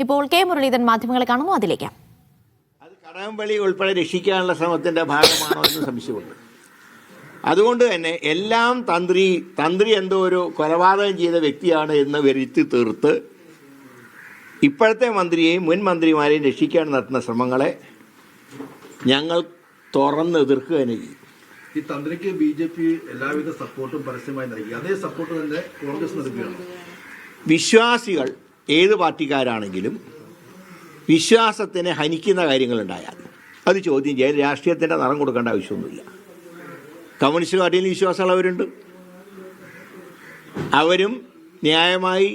ഇപ്പോൾ കെ മുരളീധരൻ മാധ്യമങ്ങളെ കാണുന്നു, അതിലേക്ക്. അത് കടകംപള്ളി ഉൾപ്പെടെ രക്ഷിക്കാനുള്ള ശ്രമത്തിൻ്റെ ഭാഗമാണോ എന്ന് സംശയമുണ്ട്. അതുകൊണ്ട് തന്നെ എല്ലാം തന്ത്രി എന്തോ ഒരു കൊലപാതകം ചെയ്ത വ്യക്തിയാണ് എന്ന് വരുത്തി തീർത്ത് ഇപ്പോഴത്തെ മന്ത്രിയെയും മുൻ മന്ത്രിമാരെയും രക്ഷിക്കാൻ നടത്തുന്ന ശ്രമങ്ങളെ ഞങ്ങൾ തുറന്ന് എതിർക്കുക തന്നെ ചെയ്യും. ഈ തന്ത്രിക്ക് BJP എല്ലാവിധ സപ്പോർട്ടും പരസ്യമായി നൽകി. അതേ സപ്പോർട്ട് തന്നെ കോൺഗ്രസ് നൽകുകയാണ്. വിശ്വാസികൾ ഏത് പാർട്ടിക്കാരാണെങ്കിലും വിശ്വാസത്തിനെ ഹനിക്കുന്ന കാര്യങ്ങളുണ്ടായാൽ അത് ചോദ്യം ചെയ്യാൻ രാഷ്ട്രീയത്തിൻ്റെ നിറം കൊടുക്കേണ്ട ആവശ്യമൊന്നുമില്ല. കമ്മ്യൂണിസ്റ്റ് പാർട്ടിയിൽ വിശ്വാസമുള്ളവരുണ്ട്, അവരും ന്യായമായി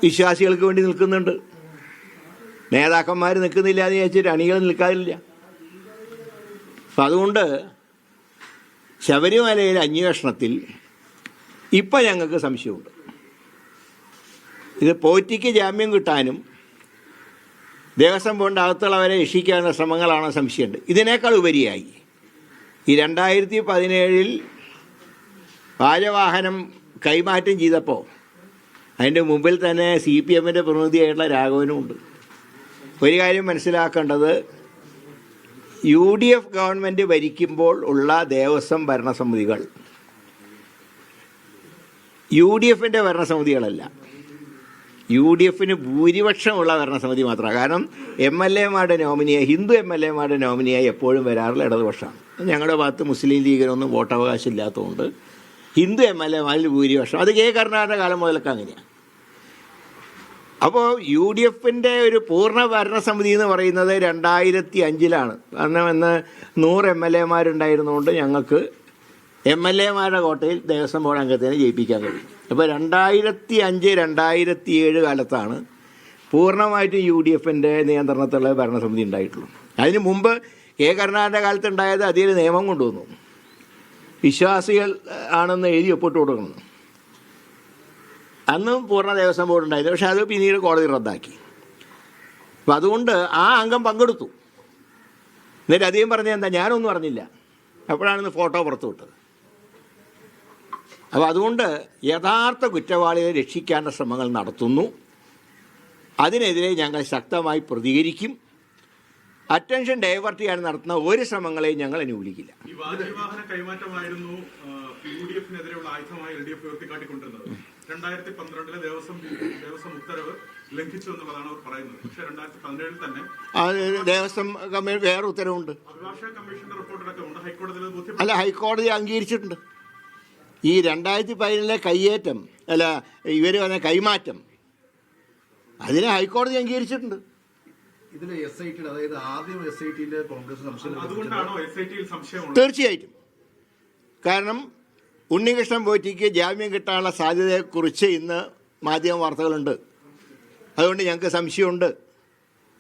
വിശ്വാസികൾക്ക് വേണ്ടി നിൽക്കുന്നുണ്ട്. നേതാക്കന്മാർ നിൽക്കുന്നില്ല എന്ന് ചോദിച്ചിട്ട് അണികൾ നിൽക്കാറില്ല. അപ്പം അതുകൊണ്ട് ശബരിമലയിലെ അന്വേഷണത്തിൽ ഇപ്പം ഞങ്ങൾക്ക് സംശയമുണ്ട്. ഇത് പോറ്റിക്ക് ജാമ്യം കിട്ടാനും ദേവസ്വം ബോർഡിൻ്റെ അകത്തുള്ളവരെ രക്ഷിക്കാനുള്ള ശ്രമങ്ങളാണോ സംശയമുണ്ട്. ഇതിനേക്കാൾ ഉപരിയായി ഈ 2017 രാജവാഹനം കൈമാറ്റം ചെയ്തപ്പോൾ അതിൻ്റെ മുമ്പിൽ തന്നെ CPMൻ്റെ പ്രതിനിധിയായിട്ടുള്ള രാഘവനുമുണ്ട്. ഒരു കാര്യം മനസ്സിലാക്കേണ്ടത്, UDF ഗവൺമെൻറ് ഭരിക്കുമ്പോൾ ഉള്ള ദേവസ്വം ഭരണസമിതികൾ UDFൻ്റെ ഭരണസമിതികളല്ല, UDFന് ഭൂരിപക്ഷമുള്ള ഭരണസമിതി മാത്രമാണ്. കാരണം MLA-മാരുടെ നോമിനിയായി, ഹിന്ദു MLA-മാരുടെ നോമിനിയായി എപ്പോഴും വരാറുള്ള ഇടതുപക്ഷമാണ്. ഞങ്ങളുടെ ഭാഗത്ത് മുസ്ലിം ലീഗിനൊന്നും വോട്ടവകാശം ഇല്ലാത്തതുകൊണ്ട് ഹിന്ദു MLA-മാരിൽ ഭൂരിപക്ഷം, അത് കർണാടക കാലം മുതലൊക്കെ അങ്ങനെയാണ്. അപ്പോൾ UDFൻ്റെ ഒരു പൂർണ്ണ ഭരണസമിതി എന്ന് പറയുന്നത് 2005 കാരണം എന്ന് 100 MLA-മാരുണ്ടായിരുന്നുകൊണ്ട് ഞങ്ങൾക്ക് MLA-മാരുടെ കോട്ടയിൽ ദേവസ്വം ബോർഡ് അംഗത്തിനെ ജയിപ്പിക്കാൻ കഴിയും. അപ്പോൾ 2005, 2007 കാലത്താണ് പൂർണ്ണമായിട്ടും UDFൻ്റെ നിയന്ത്രണത്തിലുള്ള ഭരണസമിതി ഉണ്ടായിട്ടുള്ളൂ. അതിന് മുമ്പ് കർണാടക കാലത്ത് ഉണ്ടായത് അതിൽ നിയമം കൊണ്ടുവന്നു, വിശ്വാസികൾ ആണെന്ന് എഴുതി ഒപ്പിട്ട് കൊടുക്കണം. അന്നും പൂർണ്ണ ദേവസ്വം ബോർഡ് ഉണ്ടായിരുന്നു, പക്ഷെ അത് പിന്നീട് കോടതി റദ്ദാക്കി. അപ്പം അതുകൊണ്ട് ആ അംഗം പങ്കെടുത്തു. എന്നിട്ട് അധികം പറഞ്ഞത് എന്താ, ഞാനൊന്നും അറിഞ്ഞില്ല, അപ്പോഴാണ് ഫോട്ടോ പുറത്തു വിട്ടത്. അപ്പോൾ അതുകൊണ്ട് യഥാർത്ഥ കുറ്റവാളികളെ രക്ഷിക്കാനുള്ള ശ്രമങ്ങൾ നടത്തുന്നു. അതിനെതിരെ ഞങ്ങൾ ശക്തമായി പ്രതികരിക്കും. അറ്റൻഷൻ ഡൈവേർട്ട് ചെയ്യാൻ നടത്തുന്ന ഒരു ശ്രമങ്ങളെയും ഞങ്ങൾ അനുകൂലിക്കില്ല. ഈ വാഹന കൈമാറ്റമായിരുന്നു UDF-നെതിരെയുള്ള ആയുധമായി LDF ഉയർത്തിക്കാട്ടിക്കൊണ്ടിരുന്നത്. 2012 ദേവസ്വം ഉത്തരവ് ലംഘിച്ചു എന്നുള്ളതാണ് അവർ പറയുന്നത്. പക്ഷേ 2017 തന്നെ ദേവസ്വം കമ്മീഷൻ വേറെ ഉത്തരവുണ്ട്, അഭിഭാഷക കമ്മീഷന്റെ റിപ്പോർട്ടിലൊക്കെ ഉണ്ട്. ഹൈക്കോടതിയിൽ അല്ല, ഹൈക്കോടതി അംഗീകരിച്ചിട്ടുണ്ട്. ഈ 2017 കയ്യേറ്റം അല്ല, ഇവർ പറഞ്ഞ കൈമാറ്റം, അതിനെ ഹൈക്കോടതി അംഗീകരിച്ചിട്ടുണ്ട്. ഇതിലെ SIT, അതായത് ആദ്യം SIT-യിൽ കോൺഗ്രസ് സംശയം, അതുകൊണ്ടാണോ SIT-യിൽ സംശയമുള്ളത്? തീർച്ചയായിട്ടും. കാരണം ഉണ്ണികൃഷ്ണൻ പോറ്റിക്ക് ജാമ്യം കിട്ടാനുള്ള സാധ്യതയെക്കുറിച്ച് ഇന്ന് മാധ്യമ വാർത്തകളുണ്ട്. അതുകൊണ്ട് ഞങ്ങൾക്ക് സംശയമുണ്ട്,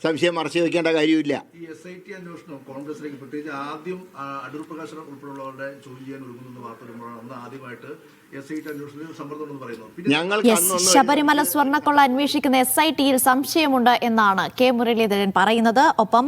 സംശയം മറച്ചു വയ്ക്കേണ്ട കാര്യമില്ല. ഈ SIT അന്വേഷണം കോൺഗ്രസിലേക്ക്, പ്രത്യേകിച്ച് ആദ്യം അടൂർ പ്രകാശ് ഉൾപ്പെടെയുള്ളവരുടെ ചോദ്യം ചെയ്യാൻ ഒരുങ്ങുന്ന വാർത്ത വരുമ്പോഴാണ് അന്ന് ആദ്യമായിട്ട് SIT അന്വേഷണത്തിൽ സമ്മർദ്ദം പറയുന്നത്. ശബരിമല സ്വർണ്ണക്കൊള്ള അന്വേഷിക്കുന്ന SIT-യിൽ സംശയമുണ്ട് എന്നാണ് കെ മുരളീധരൻ പറയുന്നത്. ഒപ്പം